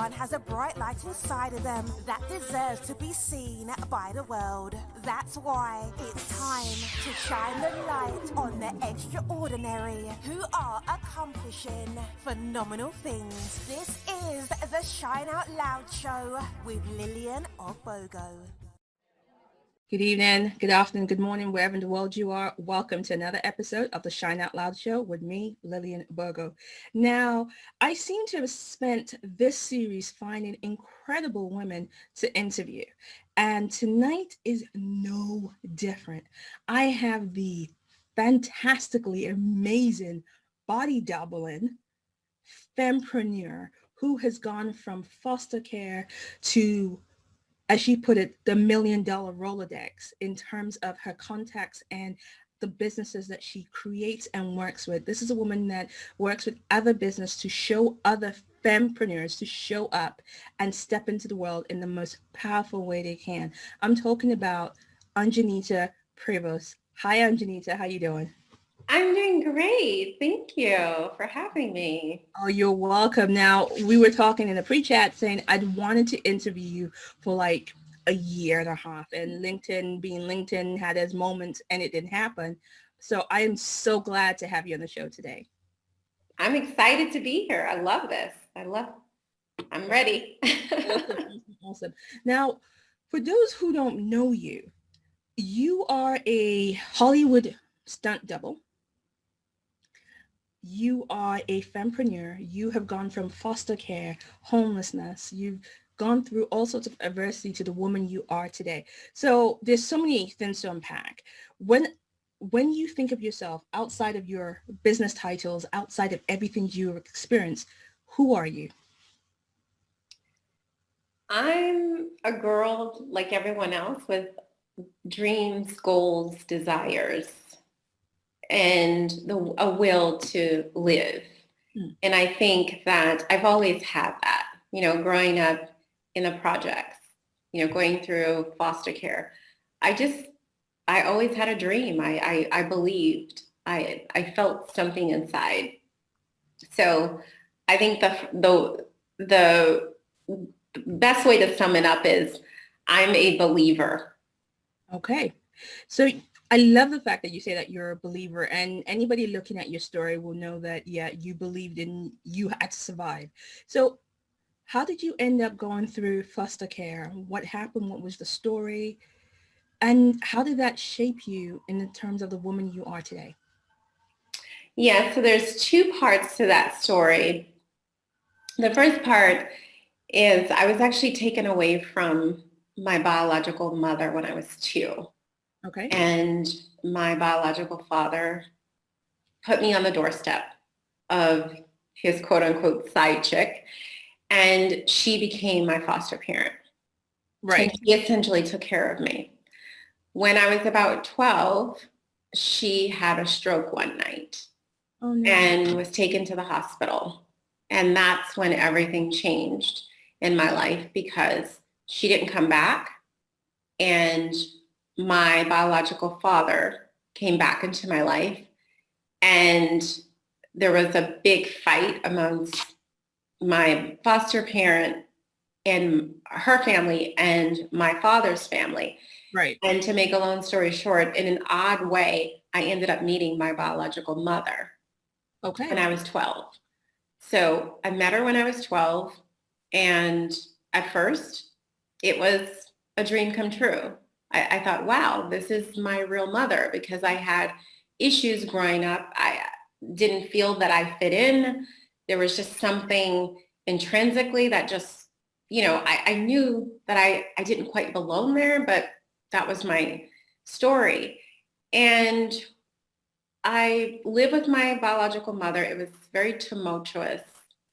Everyone has a bright light inside of them that deserves to be seen by the world. That's why it's time to shine the light on the extraordinary who are accomplishing phenomenal things. This is the Shine Out Loud Show with Lillian Ogbogo. Good evening, good afternoon, good morning, wherever in the world you are. Welcome to another episode of the Shine Out Loud Show with me, Lillian Ogbogo. Now, I seem to have spent this series finding incredible women to interview, and tonight is no different. I have the fantastically amazing body doubling Femprenuer who has gone from foster care to, as she put it, the $1 million Rolodex in terms of her contacts and the businesses that she creates and works with. This is a woman that works with other business to show other fempreneurs to show up and step into the world in the most powerful way they can. I'm talking about Ungenita Prevost. Hi, Ungenita. How you doing? I'm doing great. Thank you for having me. Oh, you're welcome. Now, we were talking in the pre-chat saying I'd wanted to interview you for like a year and a half, and LinkedIn being LinkedIn had its moments and it didn't happen. So I am so glad to have you on the show today. I'm excited to be here. I love this. I'm ready. Awesome. Now, for those who don't know you, you are a Hollywood stunt double. You are a fempreneur. You have gone from foster care, homelessness. You've gone through all sorts of adversity to the woman you are today. So there's so many things to unpack. When you think of yourself outside of your business titles, outside of everything you've experienced, who are you? I'm a girl like everyone else with dreams, goals, desires, and a will to live. And I think that I've always had that, growing up in the projects, going through foster care. I always had a dream. I believed, I felt something inside. So I think the best way to sum it up is I'm a believer. Okay. So I love the fact that you say that you're a believer, and anybody looking at your story will know that, yeah, you believed in, you had to survive. So how did you end up going through foster care? What happened? What was the story? And how did that shape you in terms of the woman you are today? Yeah, so there's two parts to that story. The first part is I was actually taken away from my biological mother when I was 2. Okay. And my biological father put me on the doorstep of his quote unquote side chick, and she became my foster parent. Right. And he essentially took care of me. When I was about 12, she had a stroke one night. Oh, no. And was taken to the hospital. And that's when everything changed in my life, because she didn't come back, and my biological father came back into my life, and there was a big fight amongst my foster parent and her family and my father's family. Right. And to make a long story short, in an odd way, I ended up meeting my biological mother. Okay. When I was 12. So I met her when I was 12, and at first it was a dream come true. I thought, wow, this is my real mother, because I had issues growing up. I didn't feel that I fit in. There was just something intrinsically that just, I knew that I didn't quite belong there, but that was my story. And I lived with my biological mother. It was very tumultuous.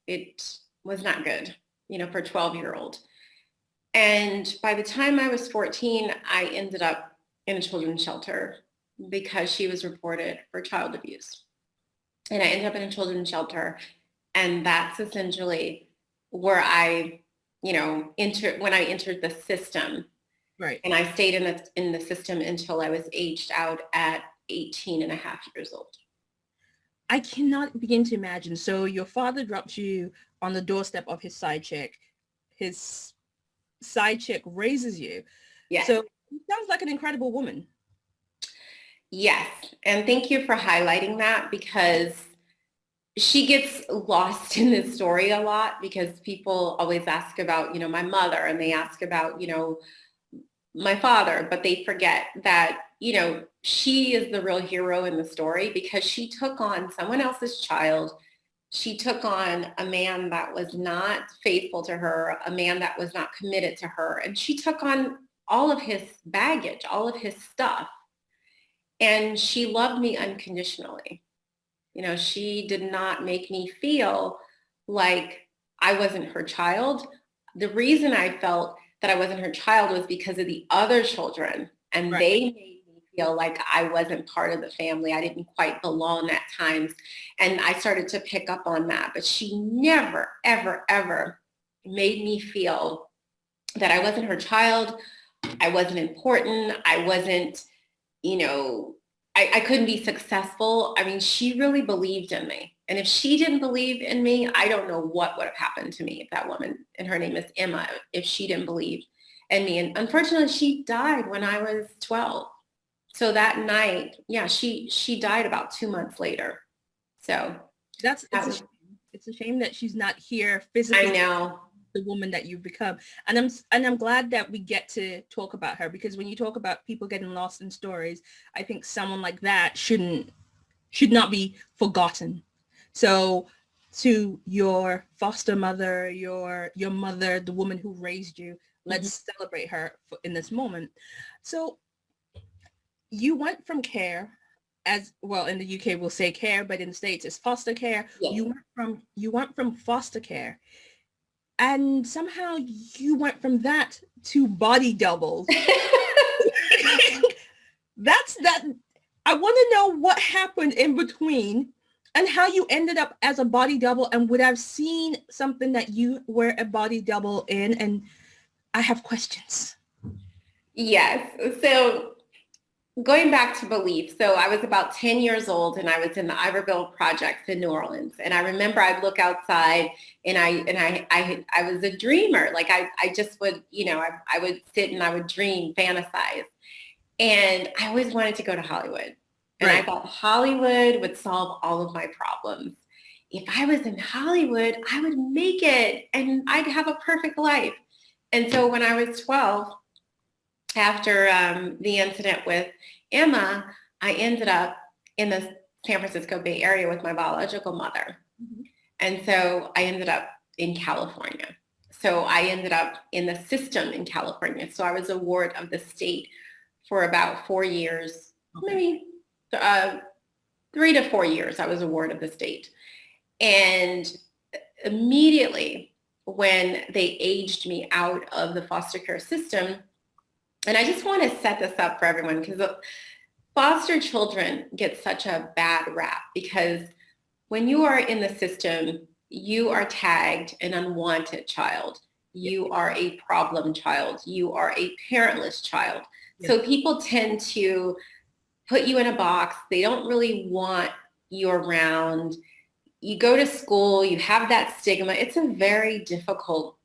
It was not good, for a 12-year-old. And by the time I was 14, I ended up in a children's shelter because she was reported for child abuse. And I ended up in a children's shelter. And that's essentially where I, when I entered the system. Right. And I stayed in the system until I was aged out at 18 and a half years old. I cannot begin to imagine. So your father dropped you on the doorstep of his side chick, his side chick raises you. Yes. So it sounds like an incredible woman. Yes. And thank you for highlighting that, because she gets lost in this story a lot, because people always ask about, my mother, and they ask about, my father, but they forget that, she is the real hero in the story, because she took on someone else's child. She took on a man that was not faithful to her, a man that was not committed to her. And she took on all of his baggage, all of his stuff. And she loved me unconditionally. She did not make me feel like I wasn't her child. The reason I felt that I wasn't her child was because of the other children. And Right. They made me feel like I wasn't part of the family. I didn't quite belong at times. And I started to pick up on that. But she never, ever, ever made me feel that I wasn't her child. I wasn't important. I wasn't, I couldn't be successful. I mean, she really believed in me. And if she didn't believe in me, I don't know what would have happened to me if that woman, and her name is Emma, if she didn't believe in me. And unfortunately, she died when I was 12. So that night, she died about 2 months later. So it's a shame that she's not here physically. I know. The woman that you've become, and I'm glad that we get to talk about her, because when you talk about people getting lost in stories, I think someone like that should not be forgotten. So to your foster mother, your mother, the woman who raised you, let's celebrate her in this moment. So you went from care, as well, in the UK we'll say care, but in the States it's foster care. Yes. You went from foster care, and somehow you went from that to body doubles. I want to know what happened in between and how you ended up as a body double, and would have seen something that you were a body double in. And I have questions. Yes. So going back to belief. So I was about 10 years old, and I was in the Iberville projects in New Orleans. And I remember I'd look outside, and I was a dreamer. Like I just would, I would sit and I would dream, fantasize. And I always wanted to go to Hollywood. And Right. I thought Hollywood would solve all of my problems. If I was in Hollywood, I would make it and I'd have a perfect life. And so when I was 12, after the incident with Emma, I ended up in the San Francisco Bay Area with my biological mother. Mm-hmm. And so I ended up in California. So I ended up in the system in California. So I was a ward of the state for about 4 years, maybe 3 to 4 years. I was a ward of the state. And immediately when they aged me out of the foster care system, and I just want to set this up for everyone, because foster children get such a bad rap, because when you are in the system, you are tagged an unwanted child. You are a problem child. You are a parentless child. Yes. So people tend to put you in a box. They don't really want you around. You go to school, you have that stigma. It's a very difficult,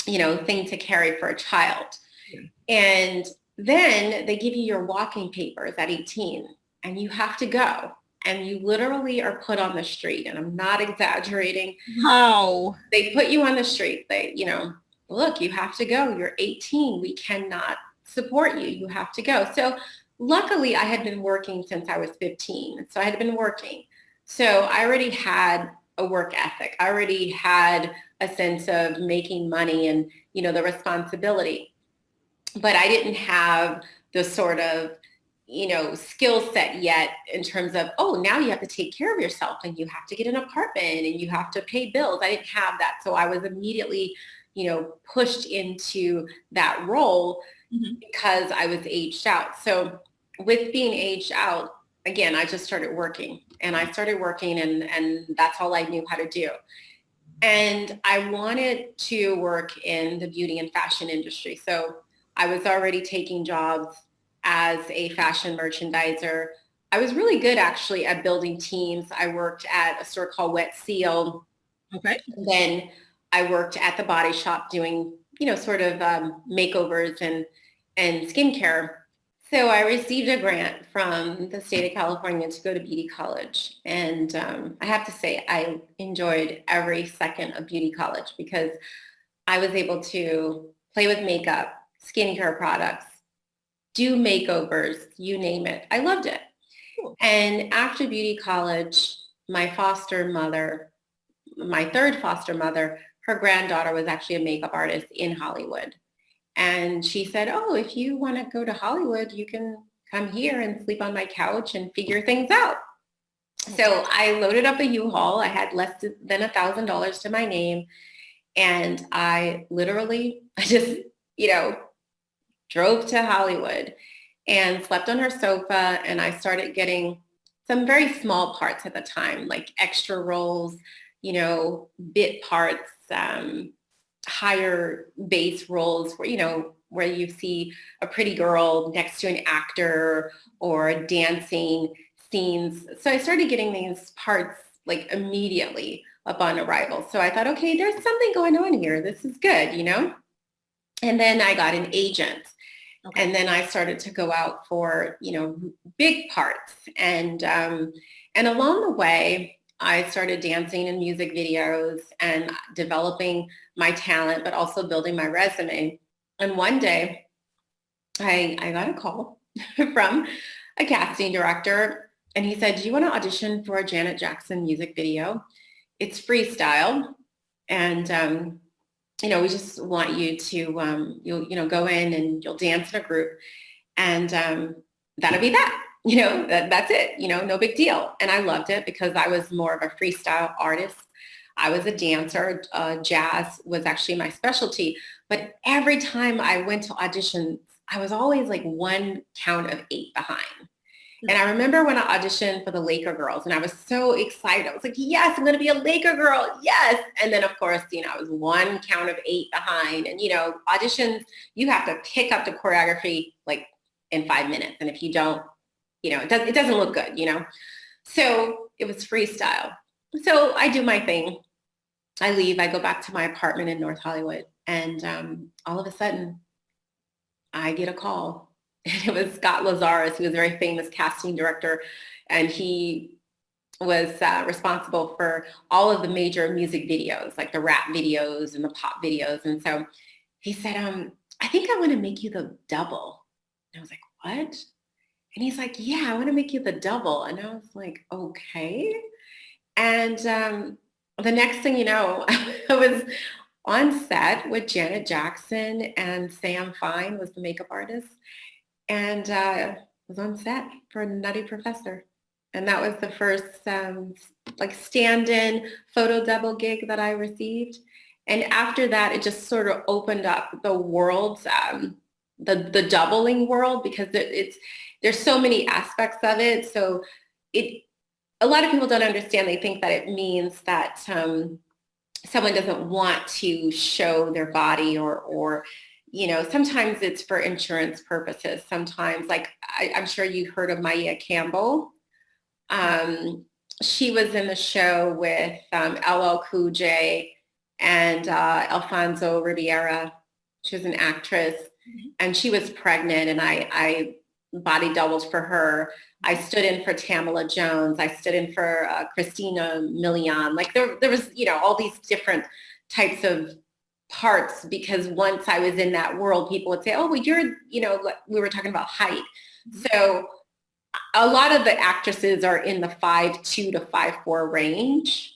thing to carry for a child. Yeah. And then they give you your walking papers at 18, and you have to go. And you literally are put on the street. And I'm not exaggerating. How? They put you on the street. They, look, you have to go. You're 18. We cannot support you. You have to go. So luckily, I had been working since I was 15. So I had been working. So I already had a work ethic. I already had a sense of making money and, the responsibility. But I didn't have the sort of, skill set yet in terms of, now you have to take care of yourself and you have to get an apartment and you have to pay bills. I didn't have that. So I was immediately, pushed into that role because I was aged out. So with being aged out, again, I just started working and and that's all I knew how to do. And I wanted to work in the beauty and fashion industry. So I was already taking jobs as a fashion merchandiser. I was really good actually at building teams. I worked at a store called Wet Seal. Okay. Then I worked at the body shop doing, sort of makeovers and skincare. So I received a grant from the state of California to go to beauty college. And I have to say, I enjoyed every second of beauty college because I was able to play with makeup, skincare products, do makeovers, you name it. I loved it. Cool. And after beauty college, my foster mother, my third foster mother, her granddaughter was actually a makeup artist in Hollywood. And she said, oh, if you want to go to Hollywood, you can come here and sleep on my couch and figure things out. So I loaded up a U-Haul. I had less than $1,000 to my name. And I just, drove to Hollywood and slept on her sofa. And I started getting some very small parts at the time, like extra roles, bit parts, higher base roles where you see a pretty girl next to an actor or dancing scenes. So I started getting these parts like immediately upon arrival. So I thought, okay, there's something going on here. This is good, And then I got an agent. Okay. And then I started to go out for, big parts. And along the way, I started dancing in music videos and developing my talent, but also building my resume. And one day I got a call from a casting director, and he said, do you want to audition for a Janet Jackson music video? It's freestyle. And, we just want you to, you'll go in and you'll dance in a group, and that'll be that. That's it, no big deal. And I loved it because I was more of a freestyle artist. I was a dancer. Jazz was actually my specialty. But every time I went to auditions, I was always like one count of 8 behind. And I remember when I auditioned for the Laker girls, and I was so excited. I was like, yes, I'm going to be a Laker girl. Yes. And then, of course, I was one count of 8 behind. And, auditions, you have to pick up the choreography like in 5 minutes. And if you don't, it doesn't look good, So it was freestyle. So I do my thing. I leave. I go back to my apartment in North Hollywood. And all of a sudden, I get a call. And it was Scott Lazarus. He was a very famous casting director. And he was responsible for all of the major music videos, like the rap videos and the pop videos. And so he said, I think I want to make you the double. And I was like, what? And he's like, yeah, I want to make you the double. And I was like, okay. And the next thing you know, I was on set with Janet Jackson, and Sam Fine was the makeup artist. And was on set for Nutty Professor. And that was the first stand-in photo double gig that I received. And after that, it just sort of opened up the world, the doubling world, because there's so many aspects of it. So a lot of people don't understand. They think that it means that someone doesn't want to show their body or sometimes it's for insurance purposes. Sometimes, like I'm sure you heard of Maya Campbell. She was in the show with LL Cool J and Alfonso Ribeira. She was an actress, and she was pregnant, and I body doubled for her. I stood in for Tamala Jones. I stood in for Christina Milian. Like there was, all these different types of parts, because once I was in that world, people would say, oh, well, you're, we were talking about height. So a lot of the actresses are in the 5'2" to 5'4" range.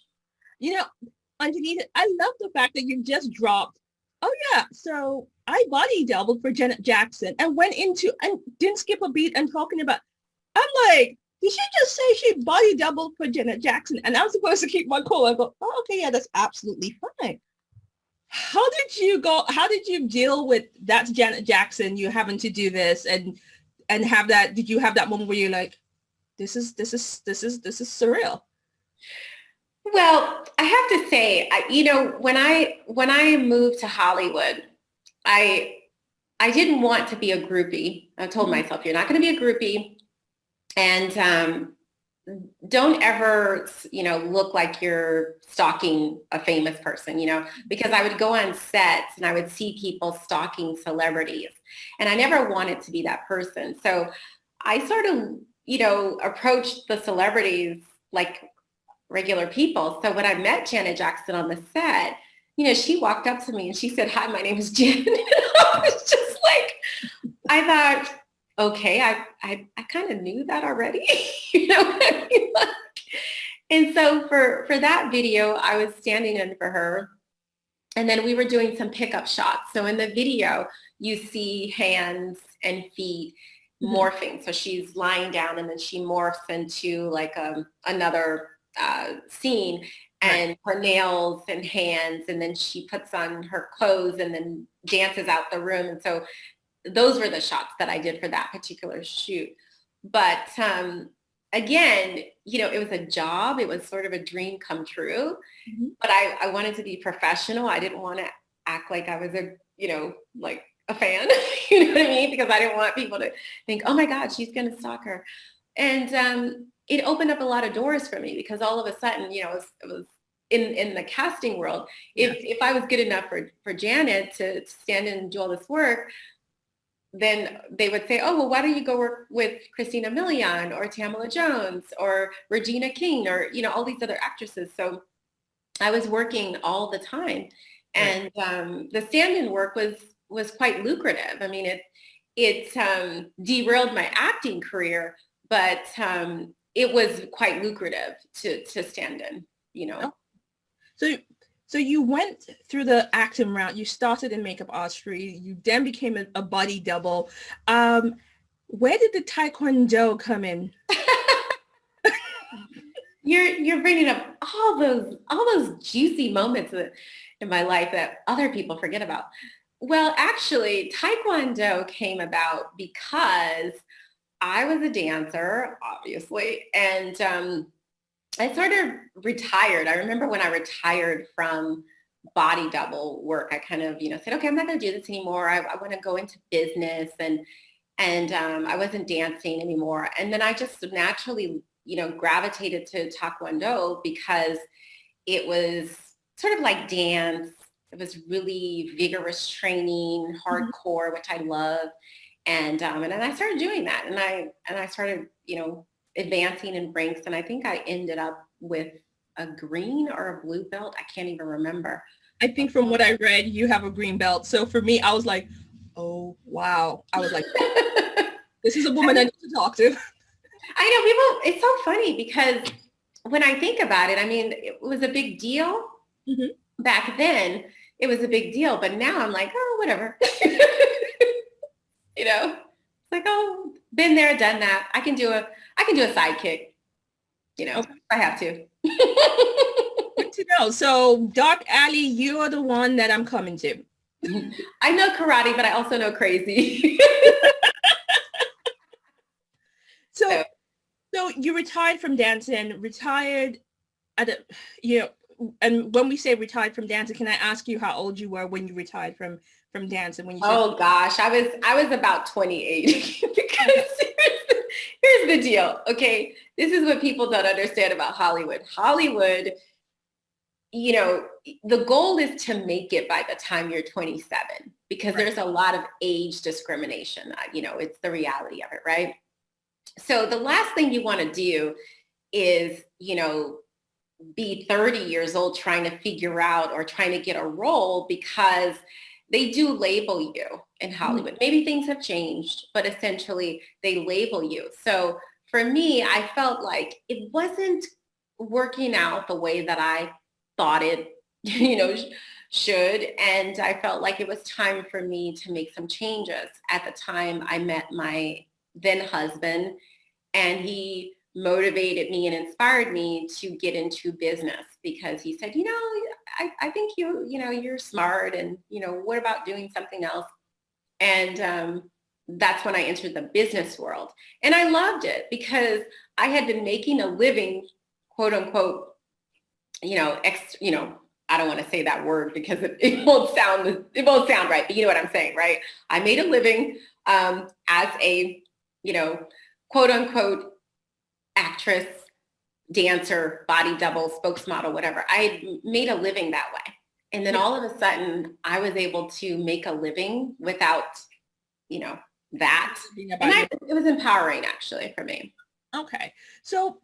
Ungenita, I love the fact that you just dropped, oh yeah, so I body doubled for Janet Jackson and went into, and didn't skip a beat and talking about, I'm like, did she just say she body doubled for Janet Jackson? And I'm supposed to keep my cool. I go, oh, okay, yeah, that's absolutely fine. How did you deal with that's Janet Jackson, you having to do this and have that, did you have that moment where you're like, this is surreal? Well, I have to say, when I moved to Hollywood, I didn't want to be a groupie. I told myself, you're not going to be a groupie. And don't ever, look like you're stalking a famous person, because I would go on sets and I would see people stalking celebrities, and I never wanted to be that person. So I sort of, approached the celebrities like regular people. So when I met Janet Jackson on the set, she walked up to me and she said, "Hi, my name is Jen." I was just like, I thought, okay, I kind of knew that already. You know what I mean? And so for that video, I was standing in for her. And then we were doing some pickup shots. So in the video, you see hands and feet morphing. So she's lying down and then she morphs into like another scene, and her nails and hands, and then she puts on her clothes and then dances out the room. And so those were the shots that I did for that particular shoot. But again, it was a job. It was sort of a dream come true. But I wanted to be professional. I didn't want to act like I was like a fan, you know what I mean? Because I didn't want people to think, oh my God, she's going to stalk her. And it opened up a lot of doors for me, because all of a sudden, it was in the casting world. If I was good enough for Janet to stand in and do all this work, then they would say, oh, well, why don't you go work with Christina Milian or Tamala Jones or Regina King or, all these other actresses. So I was working all the time. And the stand-in work was quite lucrative. I mean, it derailed my acting career, but it was quite lucrative to stand in, So you went through the acting route. You started in makeup artistry. You then became a body double. Where did the Taekwondo come in? You're bringing up all those juicy moments in my life that other people forget about. Well, actually, Taekwondo came about because I was a dancer, obviously, and I sort of retired. I remember when I retired from body double work, I kind of, said, okay, I'm not going to do this anymore. I want to go into business, and I wasn't dancing anymore. And then I just naturally, gravitated to Taekwondo because it was sort of like dance. It was really vigorous training, hardcore, which I love. And then I started doing that, and I started, advancing in ranks, and I think I ended up with a green or a blue belt. I can't even remember. I think from what I read, you have a green belt. So for me, I was like, oh, wow. I was like, this is a woman I need to talk to. I know, people, it's so funny because when I think about it, I mean, it was a big deal. Back then. It was a big deal, but now I'm like, oh, whatever. It's like, oh, been there, done that. I can do a sidekick, okay. If I have to. Good to know. So Dark Alley, you are the one that I'm coming to. I know karate, but I also know crazy. So you retired from dancing, and when we say retired from dancing, can I ask you how old you were when you retired from dancing? Oh gosh, I was about 28. Because here's the deal. Okay, this is what people don't understand about Hollywood. Hollywood, the goal is to make it by the time you're 27, because there's a lot of age discrimination. It's the reality of it, right? So the last thing you want to do is, be 30 years old trying to figure out or trying to get a role, because they do label you in Hollywood. Maybe things have changed, but essentially they label you. So for me, I felt like it wasn't working out the way that I thought it, should. And I felt like it was time for me to make some changes. At the time, I met my then husband, and he motivated me and inspired me to get into business, because he said, I think you're smart, and, what about doing something else? And that's when I entered the business world. And I loved it, because I had been making a living, quote unquote, I don't want to say that word because it won't sound right, but you know what I'm saying, right? I made a living as a, quote unquote, actress, dancer, body double, spokesmodel, whatever. I had made a living that way. And then all of a sudden I was able to make a living without, that. And it was empowering actually for me. Okay. So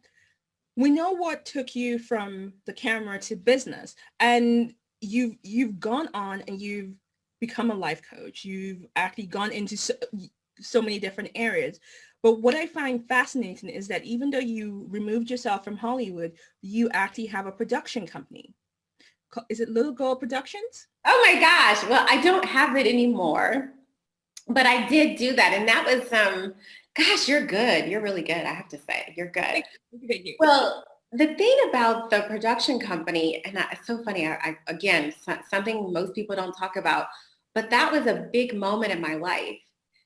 we know what took you from the camera to business, and you've gone on and you've become a life coach. You've actually gone into so many different areas. But what I find fascinating is that even though you removed yourself from Hollywood, you actually have a production company. Is it Little Girl Productions? Oh my gosh. Well, I don't have it anymore, but I did do that. And that was, gosh, you're good. You're really good. I have to say, you're good. Thank you. Well, the thing about the production company, and it's so funny, again, something most people don't talk about, but that was a big moment in my life.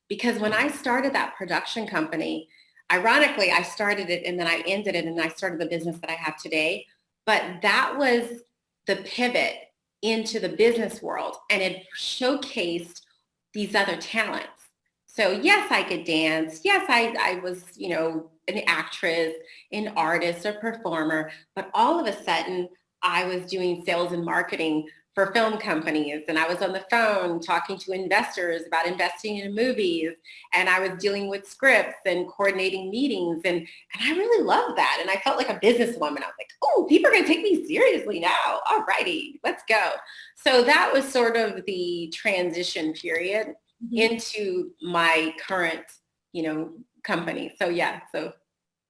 Because when I started that production company, ironically, I started it and then I ended it and I started the business that I have today. But that was the pivot into the business world, and it showcased these other talents. So yes, I could dance. Yes, I was, an actress, an artist, a performer. But all of a sudden, I was doing sales and marketing for film companies, and I was on the phone talking to investors about investing in movies, and I was dealing with scripts and coordinating meetings, and I really loved that, and I felt like a businesswoman. I was like, oh, people are going to take me seriously now. All righty, let's go. So that was sort of the transition period into my current, company. So yeah, so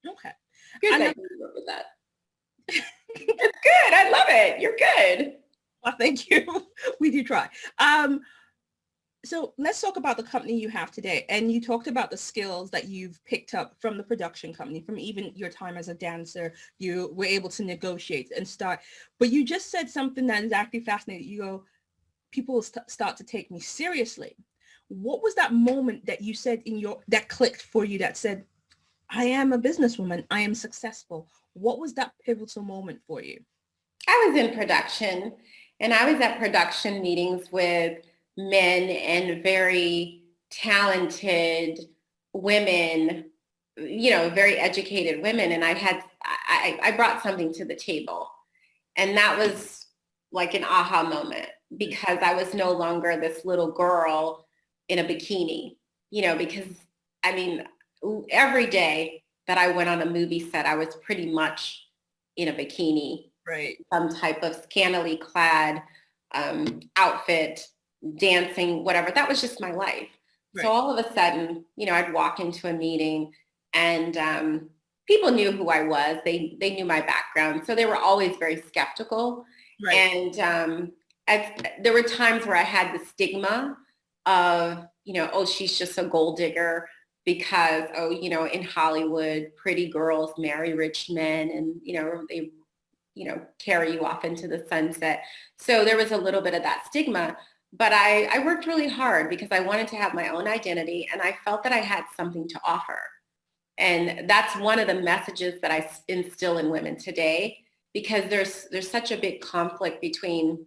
okay, good that you remember that. It's good. I love it. You're good. Well, thank you. We do try. So let's talk about the company you have today. And you talked about the skills that you've picked up from the production company, from even your time as a dancer. You were able to negotiate and start. But you just said something that is actually fascinating. You go, people will start to take me seriously. What was that moment that you said that clicked for you, that said, I am a businesswoman, I am successful? What was that pivotal moment for you? I was in production, and I was at production meetings with men and very talented women, very educated women. And I brought something to the table. And that was like an aha moment, because I was no longer this little girl in a bikini, because every day that I went on a movie set, I was pretty much in a bikini. Right. Some type of scantily clad outfit, dancing, whatever. That was just my life. Right. So all of a sudden, I'd walk into a meeting, and people knew who I was. They knew my background. So they were always very skeptical. Right. And there were times where I had the stigma of, oh, she's just a gold digger, because, in Hollywood, pretty girls marry rich men, and, they carry you off into the sunset. So there was a little bit of that stigma, but I worked really hard because I wanted to have my own identity, and I felt that I had something to offer. And that's one of the messages that I instill in women today, because there's such a big conflict between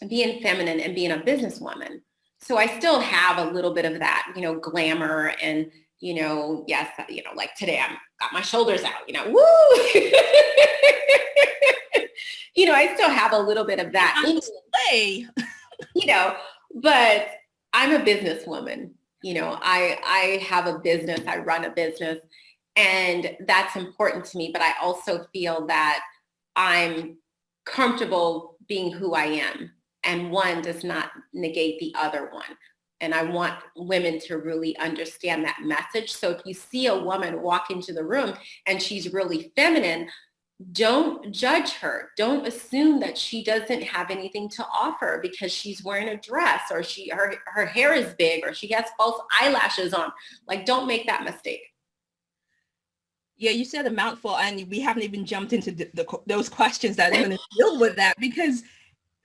being feminine and being a businesswoman. So I still have a little bit of that, glamour, and, yes, like today I'm got my shoulders out, woo! I still have a little bit of that in me, but I'm a businesswoman. I have a business, I run a business, and that's important to me. But I also feel that I'm comfortable being who I am, and one does not negate the other one. And I want women to really understand that message. So if you see a woman walk into the room and she's really feminine, don't judge her. Don't assume that she doesn't have anything to offer because she's wearing a dress, or her hair is big, or she has false eyelashes on. Like, don't make that mistake. Yeah, you said a mouthful, and we haven't even jumped into those questions that are going to deal with that, because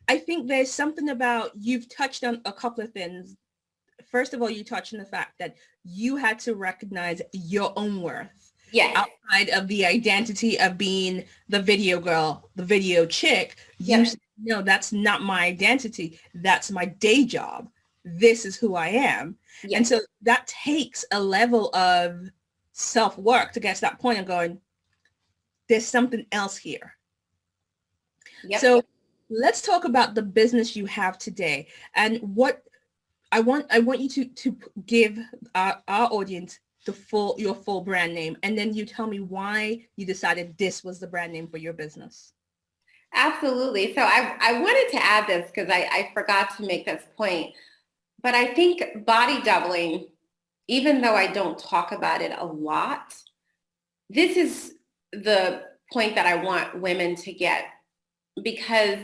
I think there's something about, you've touched on a couple of things. First of all, you touched on the fact that you had to recognize your own worth. Yes. Outside of the identity of being the video girl, the video chick. Yes. You said, no, that's not my identity. That's my day job. This is who I am. Yes. And so that takes a level of self-work to get to that point of going, there's something else here. Yep. So let's talk about the business you have today, and what I want you to give our audience your full brand name, and then you tell me why you decided this was the brand name for your business. Absolutely. So I wanted to add this because I forgot to make this point, but I think body doubling, even though I don't talk about it a lot, this is the point that I want women to get, because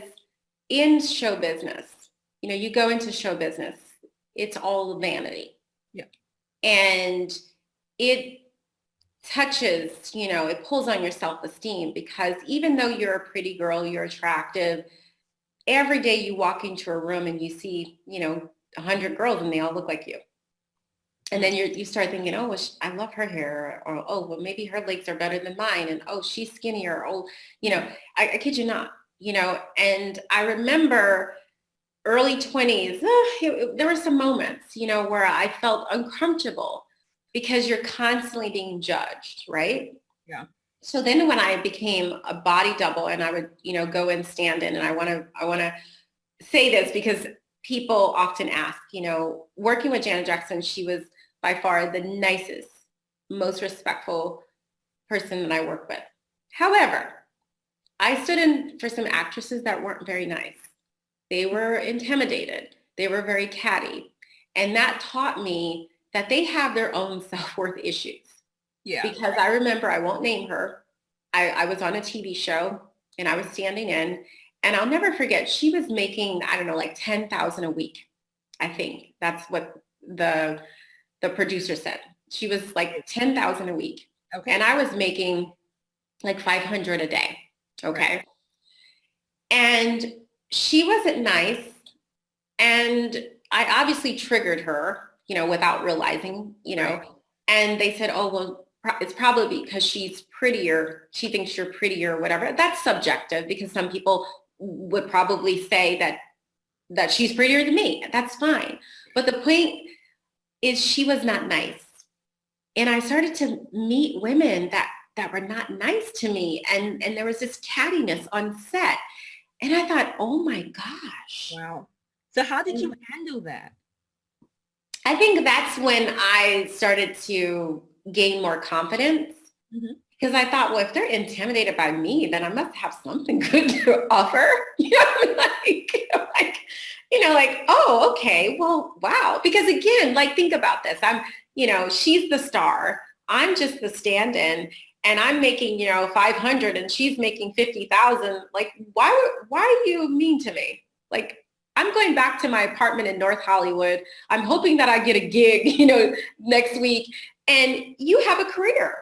in show business, you go into show business, it's all vanity. Yeah. And it touches, it pulls on your self-esteem, because even though you're a pretty girl, you're attractive, every day you walk into a room and you see, 100 girls and they all look like you. And then you start thinking, oh, well, I love her hair, or, oh, well, maybe her legs are better than mine. And, oh, she's skinnier. Oh, I kid you not, and I remember early 20s, there were some moments, where I felt uncomfortable because you're constantly being judged, right? Yeah. So then when I became a body double, and I would, go and stand in, and I want to say this because people often ask, working with Janet Jackson, she was by far the nicest, most respectful person that I worked with. However, I stood in for some actresses that weren't very nice. They were intimidated. They were very catty. And that taught me that they have their own self-worth issues. Yeah. Because I remember, I won't name her, I was on a TV show and I was standing in, and I'll never forget, she was making, I don't know, like 10,000 a week. I think that's what the producer said. She was like 10,000 a week. Okay. And I was making like 500 a day. Okay. Right. And she wasn't nice. And I obviously triggered her, without realizing, Right. And they said, oh, well, it's probably because she's prettier. She thinks you're prettier or whatever. That's subjective, because some people would probably say that she's prettier than me. That's fine. But the point is, she was not nice. And I started to meet women that were not nice to me. And there was this cattiness on set. And I thought, oh my gosh. Wow. So how did you handle that? I think that's when I started to gain more confidence, because I thought, well, if they're intimidated by me, then I must have something good to offer. Like, oh, okay, well, wow. Because again, like, think about this. She's the star. I'm just the stand-in, and I'm making, 500 and she's making 50,000. Like, why are you mean to me? Like, I'm going back to my apartment in North Hollywood. I'm hoping that I get a gig, next week, and you have a career.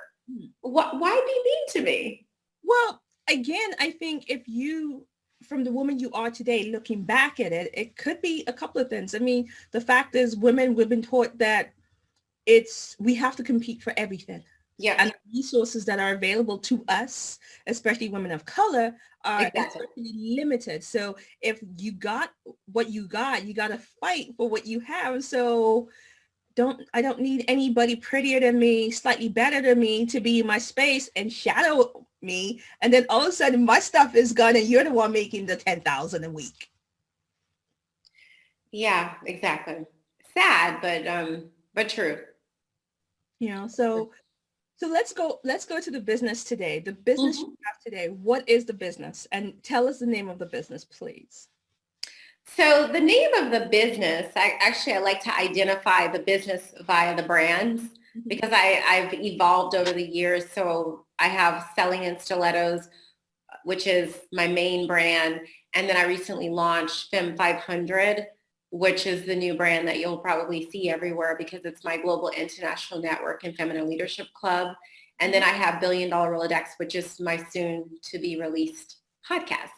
Why be mean to me? Well, again, I think if you, from the woman you are today, looking back at it, it could be a couple of things. I mean, the fact is, we've been taught that we have to compete for everything. Yeah. And the resources that are available to us, especially women of color, are exactly limited. So if you got what you got to fight for what you have. So I don't need anybody prettier than me, slightly better than me, to be in my space and shadow me. And then all of a sudden my stuff is gone and you're the one making the 10,000 a week. Yeah, exactly. Sad, but true. So let's go to the business today. The business you have today. What is the business? And tell us the name of the business, please. So the name of the business, I like to identify the business via the brands, because I've evolved over the years. So I have SellingINStilettos, which is my main brand. And then I recently launched FEMME 500, which is the new brand that you'll probably see everywhere, because it's my global international network and feminine leadership club. And then I have $1 Billion ROLODEX, which is my soon to be released podcast.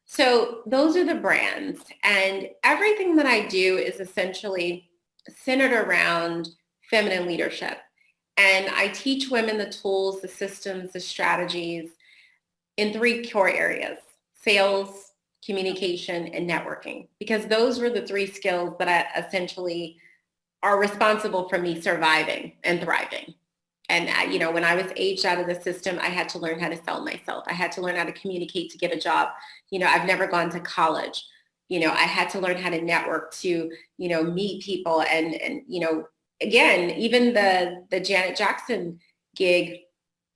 So those are the brands, and everything that I do is essentially centered around feminine leadership. And I teach women the tools, the systems, the strategies in 3 core areas: sales, communication, and networking, because those were the 3 skills that I essentially are responsible for me surviving and thriving. And, when I was aged out of the system, I had to learn how to sell myself. I had to learn how to communicate to get a job. I've never gone to college. I had to learn how to network to, meet people. And again, even the Janet Jackson gig,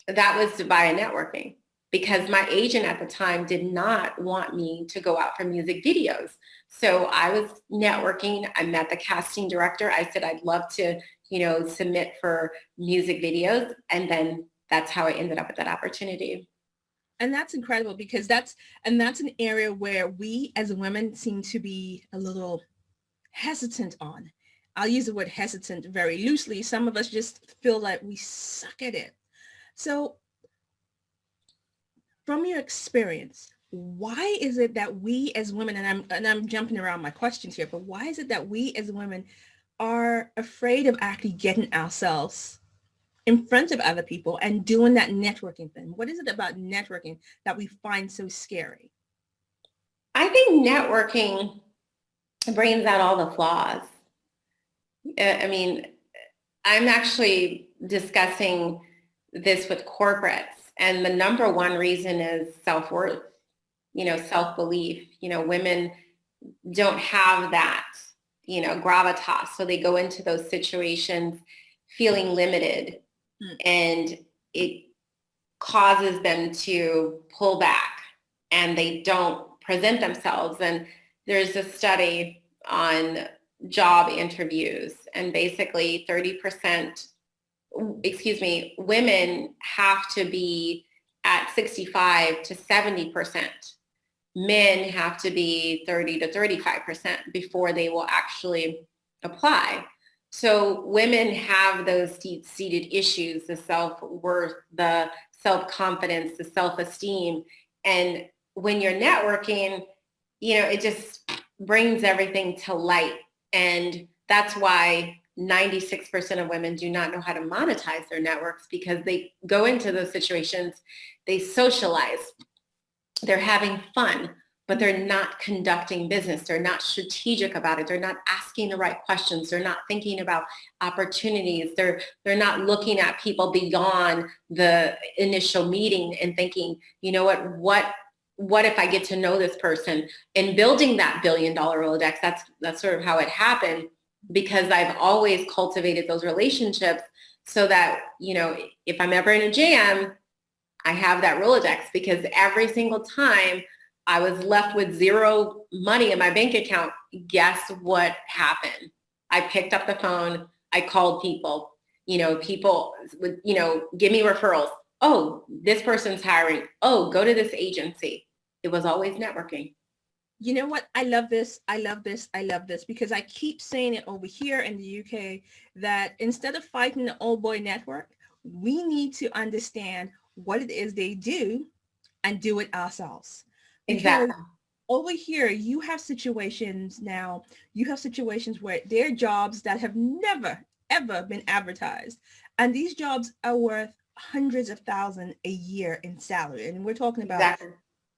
that was via networking, because my agent at the time did not want me to go out for music videos. So I was networking. I met the casting director. I said, I'd love to, submit for music videos. And then that's how I ended up at that opportunity. And that's incredible, because that's an area where we as women seem to be a little hesitant on. I'll use the word hesitant very loosely. Some of us just feel like we suck at it. So from your experience, why is it that we as women, and I'm jumping around my questions here, but why is it that we as women are afraid of actually getting ourselves in front of other people and doing that networking thing? What is it about networking that we find so scary? I think networking brings out all the flaws. I mean, I'm actually discussing this with corporates, and the number one reason is self-worth, self-belief. Women don't have that, gravitas. So they go into those situations feeling limited, and it causes them to pull back, and they don't present themselves. And there's a study on job interviews, and basically women have to be at 65 to 70%. Men have to be 30 to 35% before they will actually apply. So women have those deep-seated issues, the self-worth, the self-confidence, the self-esteem. And when you're networking, it just brings everything to light. And that's why 96% of women do not know how to monetize their networks, because they go into those situations, they socialize, they're having fun, but they're not conducting business. They're not strategic about it. They're not asking the right questions. They're not thinking about opportunities. They're not looking at people beyond the initial meeting and thinking, what if I get to know this person? And building that $1 billion Rolodex, that's sort of how it happened, because I've always cultivated those relationships so that, if I'm ever in a jam, I have that Rolodex, because every single time I was left with zero money in my bank account, guess what happened? I picked up the phone, I called people, people would, give me referrals. Oh, this person's hiring. Oh, go to this agency. It was always networking. You know what? I love this. I love this. I love this, because I keep saying it over here in the UK that instead of fighting the old boy network, we need to understand what it is they do and do it ourselves. Because exactly. Over here, you have situations where there are jobs that have never, ever been advertised. And these jobs are worth hundreds of thousands a year in salary. And we're talking about exactly.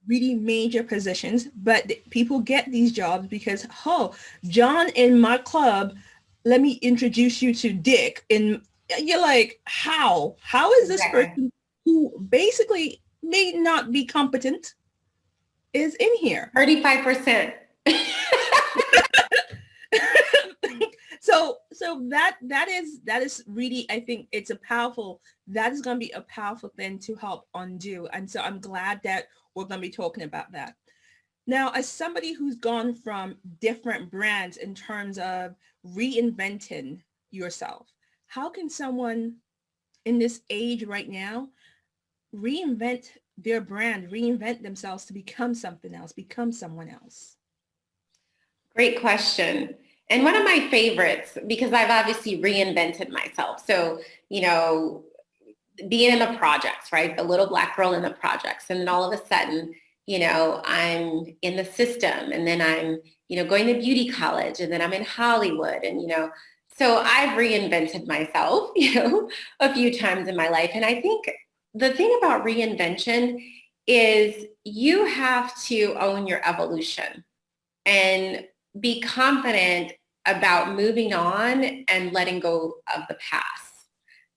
really major positions, but people get these jobs because, John in my club, let me introduce you to Dick. And you're like, how is this person who basically may not be competent is in here? 35%. So that is really, I think that is going to be a powerful thing to help undo. And so I'm glad that we're going to be talking about that. Now, as somebody who's gone from different brands in terms of reinventing yourself, how can someone in this age right now reinvent their brand, reinvent themselves to become something else, become someone else? Great question. And one of my favorites, because I've obviously reinvented myself. So, being in the projects, right? The little black girl in the projects. And then all of a sudden, I'm in the system, and then I'm, going to beauty college, and then I'm in Hollywood, and, so I've reinvented myself, a few times in my life. And I think the thing about reinvention is you have to own your evolution and be confident about moving on and letting go of the past.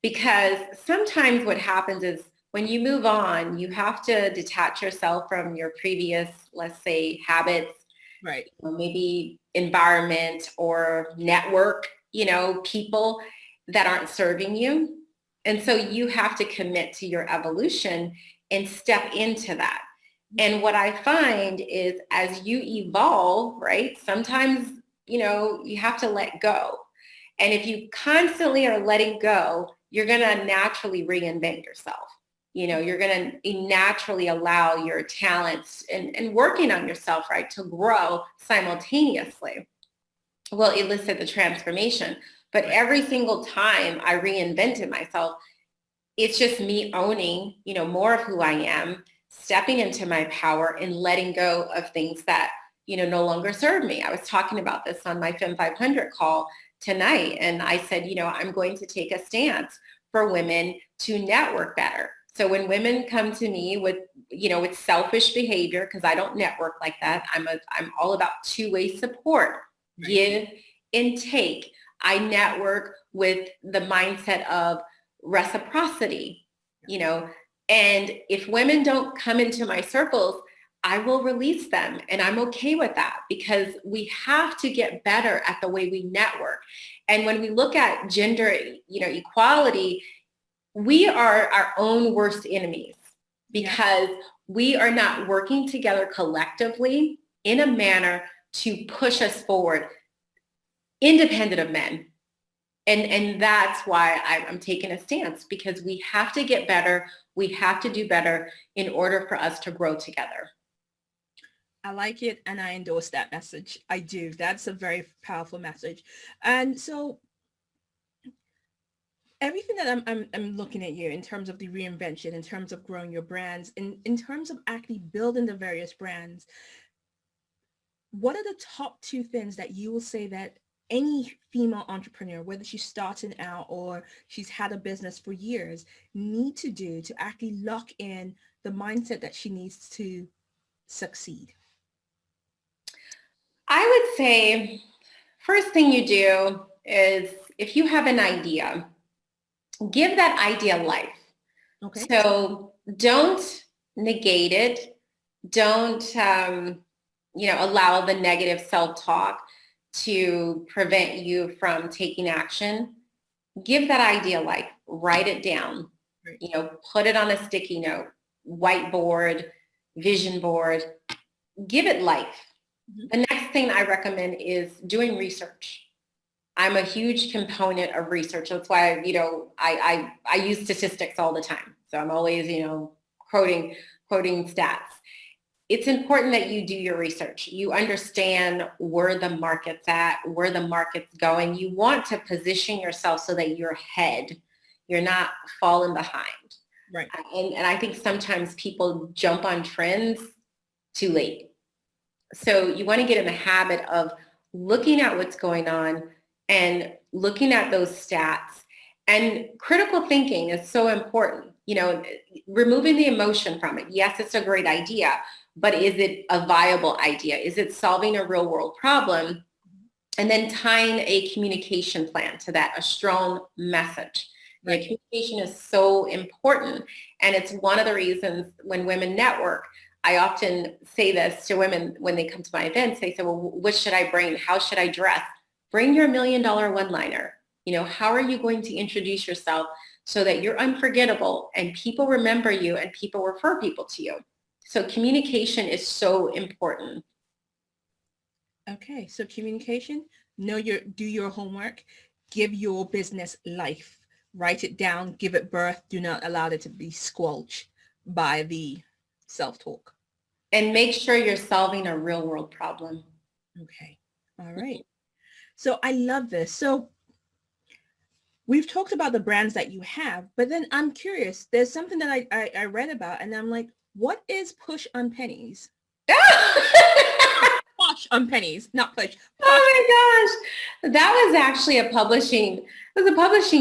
because sometimes what happens is when you move on, you have to detach yourself from your previous, let's say, habits, Right. or maybe environment or network, people that aren't serving you. And so you have to commit to your evolution and step into that. And what I find is as you evolve, right, sometimes, you have to let go. And if you constantly are letting go, you're going to naturally reinvent yourself. You're going to naturally allow your talents and working on yourself, right, to grow simultaneously. Will elicit the transformation. But every single time I reinvented myself, it's just me owning, more of who I am, stepping into my power and letting go of things that, no longer serve me. I was talking about this on my FEMME 500 call tonight. And I said, I'm going to take a stance for women to network better. So when women come to me with, with selfish behavior, because I don't network like that, I'm all about two-way support, give and take. I network with the mindset of reciprocity, and if women don't come into my circles, I will release them. And I'm okay with that because we have to get better at the way we network. And when we look at gender, equality, we are our own worst enemies because we are not working together collectively in a manner to push us forward, independent of men. And that's why I'm taking a stance, because we have to get better. We have to do better in order for us to grow together. I like it, and I endorse that message. I do. That's a very powerful message. And so everything that I'm looking at you in terms of the reinvention, in terms of growing your brands, in terms of actually building the various brands, what are the top two things that you will say that any female entrepreneur, whether she's starting out or she's had a business for years, need to do to actually lock in the mindset that she needs to succeed? I would say first thing you do is if you have an idea, give that idea life. Okay. So don't negate it. Don't, allow the negative self-talk to prevent you from taking action. Give that idea life. Write it down. Right. Put it on a sticky note, whiteboard, vision board. Give it life. Mm-hmm. The next thing I recommend is doing research. I'm a huge component of research. That's why, I use statistics all the time. So I'm always, quoting stats. It's important that you do your research. You understand where the market's at, where the market's going. You want to position yourself so that you're ahead. You're not falling behind. Right. And I think sometimes people jump on trends too late. So you want to get in the habit of looking at what's going on and looking at those stats. And critical thinking is so important. Removing the emotion from it. Yes, it's a great idea, but is it a viable idea? Is it solving a real world problem? And then tying a communication plan to that, a strong message. Right. Communication is so important. And it's one of the reasons when women network, I often say this to women when they come to my events. They say, well, what should I bring? How should I dress? Bring your $1 million one-liner. How are you going to introduce yourself so that you're unforgettable and people remember you and people refer people to you? So communication is so important. Okay, so communication, do your homework, give your business life, write it down, give it birth, do not allow it to be squelched by the self-talk. And make sure you're solving a real world problem. Okay, all right. So I love this. So we've talked about the brands that you have, but then I'm curious, there's something that I read about and I'm like, what is push on pennies? Push on pennies, not push. Oh my gosh. That was actually a publishing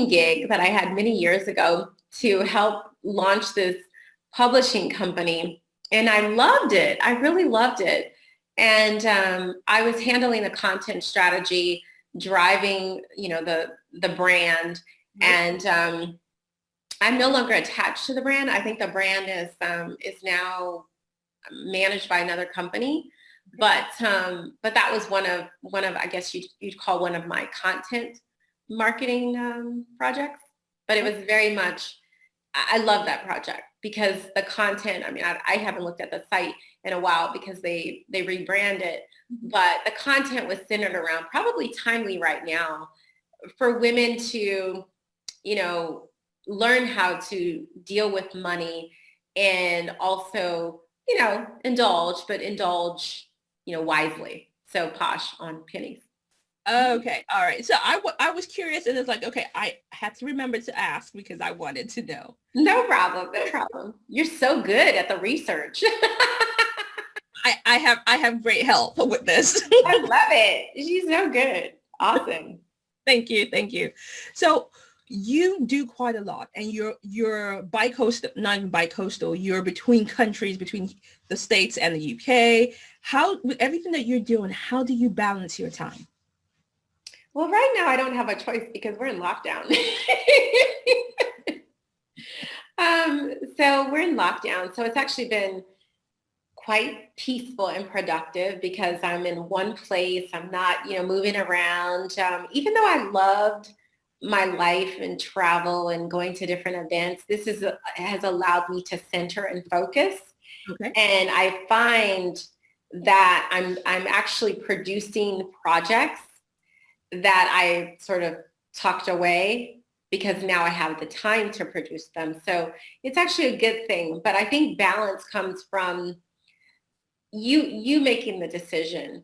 gig that I had many years ago to help launch this publishing company. And I loved it. I really loved it. And I was handling the content strategy, driving, the brand. And I'm no longer attached to the brand. I think the brand is now managed by another company. But that was one of I guess you'd call one of my content marketing projects. But it was very much, I love that project because the content, I mean, I haven't looked at the site in a while because they rebranded, but the content was centered around, probably timely right now, for women to, learn how to deal with money and also, indulge wisely. So posh on pennies. Okay. All right. So I was curious, and it's like, okay, I had to remember to ask because I wanted to know. No problem. No problem. You're so good at the research. I have great help with this. I love it. She's so good. Awesome. Thank you. Thank you. So you do quite a lot, and you're bi-coastal, not even bi-coastal, you're between countries, between the States and the UK. How, with everything that you're doing, how do you balance your time? Well, right now I don't have a choice because we're in lockdown. So we're in lockdown. So it's actually been quite peaceful and productive because I'm in one place. I'm not, moving around. Even though I loved my life and travel and going to different events, this has allowed me to center and focus. Okay. And I find that I'm actually producing projects that I sort of tucked away because now I have the time to produce them. So it's actually a good thing. But I think balance comes from you making the decision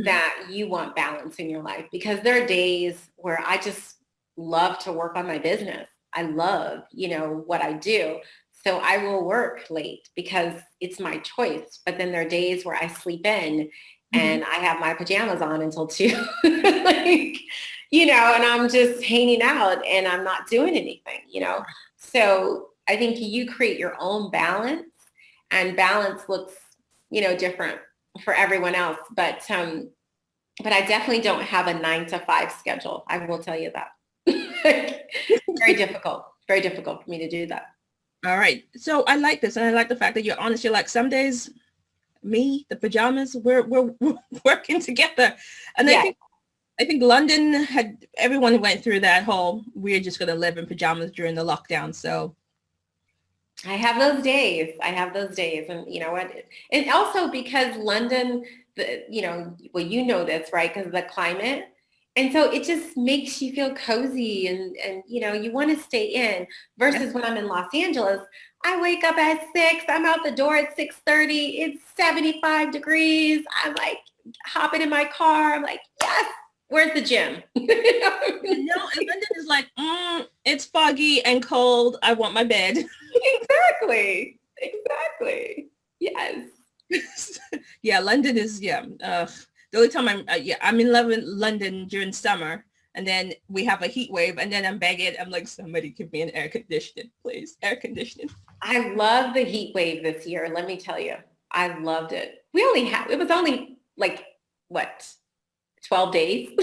that you want balance in your life, because there are days where I just love to work on my business. I love, what I do. So I will work late because it's my choice. But then there are days where I sleep in and I have my pajamas on until 2, and I'm just hanging out and I'm not doing anything, So I think you create your own balance, and balance looks, different for everyone else. But I definitely don't have a 9 to 5 schedule. I will tell you that. Very difficult for me to do that. All right. So I like this. And I like the fact that you're honest. You're like, some days, me, the pajamas, we're working together. And yeah. I think London everyone went through that whole, we're just going to live in pajamas during the lockdown. So I have those days. And you know what? And also because London, this, right? Because of the climate. And so it just makes you feel cozy and you want to stay in, versus when I'm in Los Angeles, I wake up at 6, I'm out the door at 6:30, it's 75 degrees. I'm like hopping in my car. I'm like, yes, where's the gym? And London is like, it's foggy and cold. I want my bed. Exactly. Yes. Yeah, London is, the only time I'm in London during summer, and then we have a heat wave, and then I'm begging, I'm like, somebody give me an air conditioning, please, air conditioning. I love the heat wave this year. Let me tell you, I loved it. It was only like, 12 days?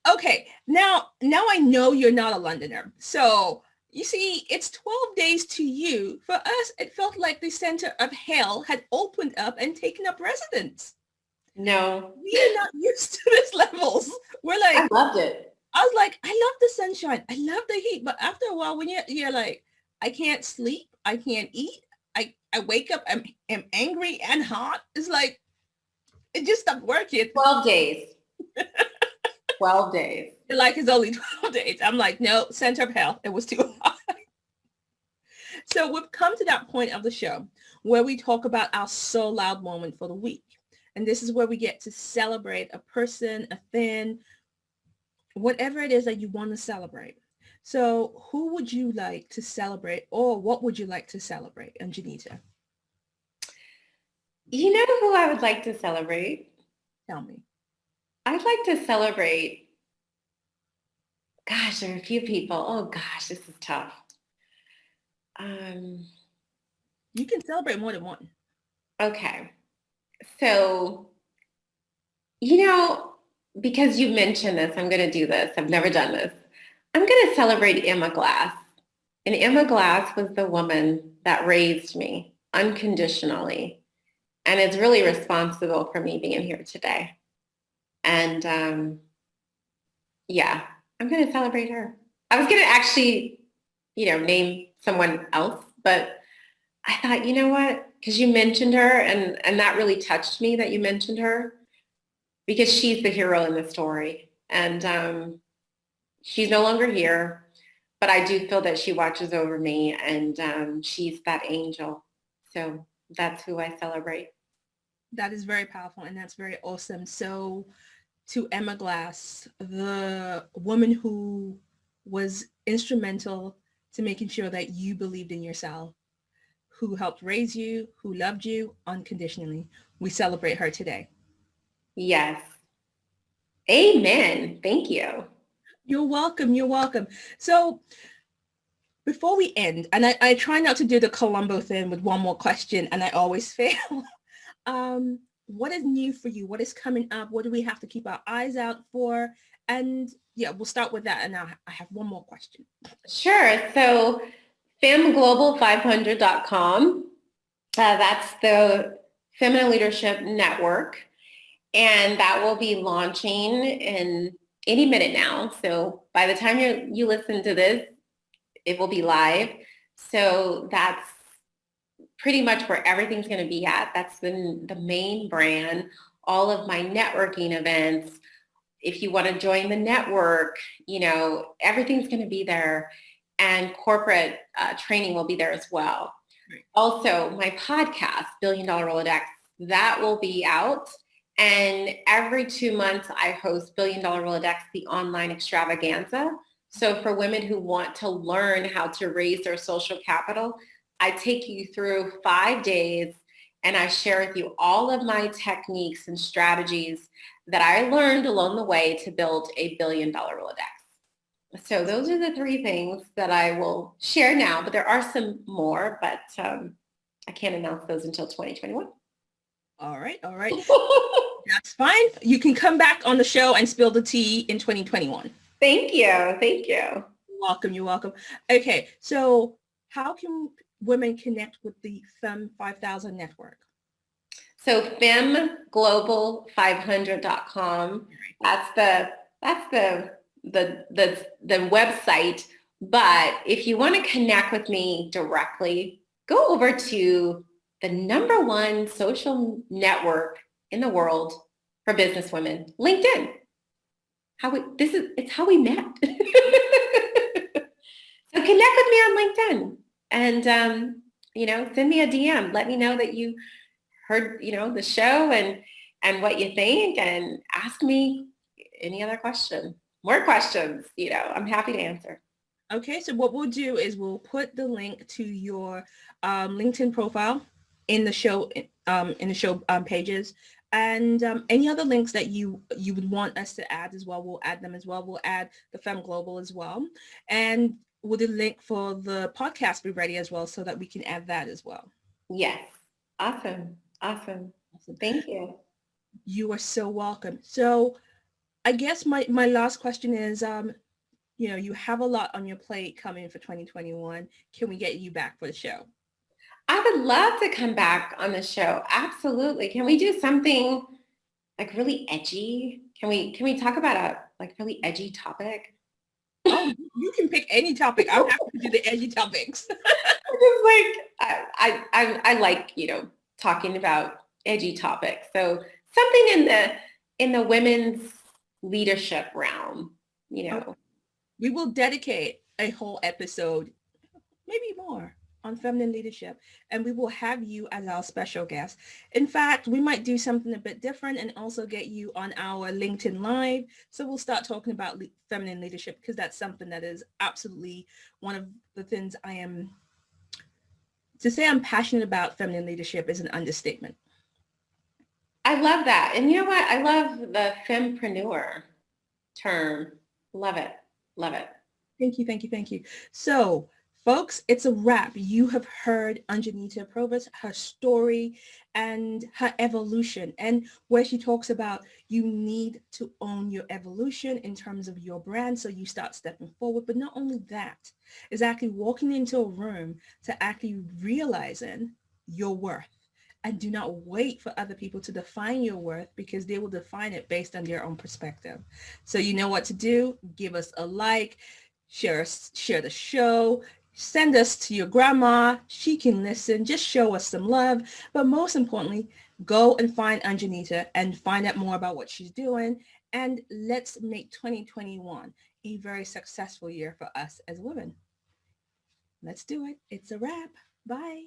Okay, now I know you're not a Londoner. So you see, it's 12 days to you. For us, it felt like the center of hell had opened up and taken up residence. No. We're not used to these levels. We're like, I loved it. I was like, I love the sunshine. I love the heat. But after a while, when you're like, I can't sleep, I can't eat, I wake up, I'm angry and hot. It's like, it just stopped working. 12 days. 12 days. Like it's only 12 days. I'm like, no, center of hell. It was too hot. So we've come to that point of the show where we talk about our so loud moment for the week. And this is where we get to celebrate a person, a thing, whatever it is that you want to celebrate. So who would you like to celebrate, or what would you like to celebrate, Ungenita? You know who I would like to celebrate? Tell me. I'd like to celebrate, gosh, there are a few people. Oh gosh, this is tough. You can celebrate more than one. Okay. So, because you mentioned this, I'm going to do this. I've never done this. I'm going to celebrate Emma Glass. And Emma Glass was the woman that raised me unconditionally and is really responsible for me being here today. And yeah, I'm going to celebrate her. I was going to actually, name someone else, but I thought, you know what? Because you mentioned her, and that really touched me that you mentioned her, because she's the hero in the story. And she's no longer here, but I do feel that she watches over me, and she's that angel. So that's who I celebrate. That is very powerful, and that's very awesome. So to Emma Glass, the woman who was instrumental to making sure that you believed in yourself, who helped raise you, who loved you unconditionally. We celebrate her today. Yes. Amen. Thank you. You're welcome. You're welcome. So before we end, and I try not to do the Columbo thing with one more question, and I always fail. What is new for you? What is coming up? What do we have to keep our eyes out for? And yeah, we'll start with that. And now I have one more question. Sure. So FemmeGlobal500.com. That's the Feminine Leadership Network. And that will be launching in any minute now. So by the time you listen to this, it will be live. So that's pretty much where everything's going to be at. That's the main brand, all of my networking events. If you want to join the network, everything's going to be there. And corporate training will be there as well. Right. Also, my podcast, $1 Billion ROLODEX, that will be out. And every 2 months, I host $1 Billion ROLODEX, the online extravaganza. So for women who want to learn how to raise their social capital, I take you through 5 days and I share with you all of my techniques and strategies that I learned along the way to build a $1 billion ROLODEX. So those are the 3 things that I will share now, but there are some more, but I can't announce those until 2021. All right. That's fine. You can come back on the show and spill the tea in 2021. Thank you. You're welcome. Okay, so how can women connect with the FEMME 5000 network? So FemmeGlobal500.com. That's the website. But if you want to connect with me directly, go over to the #1 social network in the world for businesswomen, LinkedIn. It's how we met. So connect with me on LinkedIn and, send me a DM. Let me know that you heard, the show and what you think, and ask me any other question, more questions, I'm happy to answer. Okay. So what we'll do is we'll put the link to your LinkedIn profile in the show, pages. And any other links that you would want us to add as well, we'll add them as well. We'll add the FEMME Global as well. And will the link for the podcast be ready as well, so that we can add that as well? Yes. Awesome. Thank you. You are so welcome. So I guess my last question is, you have a lot on your plate coming for 2021. Can we get you back for the show? I would love to come back on the show. Absolutely. Can we do something like really edgy? Can we talk about a really edgy topic? Oh, you can pick any topic. I'm happy to do the edgy topics. I like, talking about edgy topics. So something in the women's leadership realm, We will dedicate a whole episode, maybe more, on feminine leadership, and we will have you as our special guest. In fact, we might do something a bit different and also get you on our LinkedIn Live. So we'll start talking about feminine leadership, because that's something that is absolutely one of the things to say I'm passionate about feminine leadership is an understatement. I love that. And you know what? I love the Femprenuer term. Love it. Thank you. So Folks, it's a wrap. You have heard Ungenita Prevost, her story and her evolution, and where she talks about you need to own your evolution in terms of your brand so you start stepping forward. But not only that, is actually walking into a room to actually realizing your worth. And do not wait for other people to define your worth, because they will define it based on their own perspective. So you know what to do. Give us a like, share the show, send us to your grandma. She can listen. Just show us some love. But most importantly, go and find Ungenita and find out more about what she's doing. And let's make 2021 a very successful year for us as women. Let's do it. It's a wrap. Bye.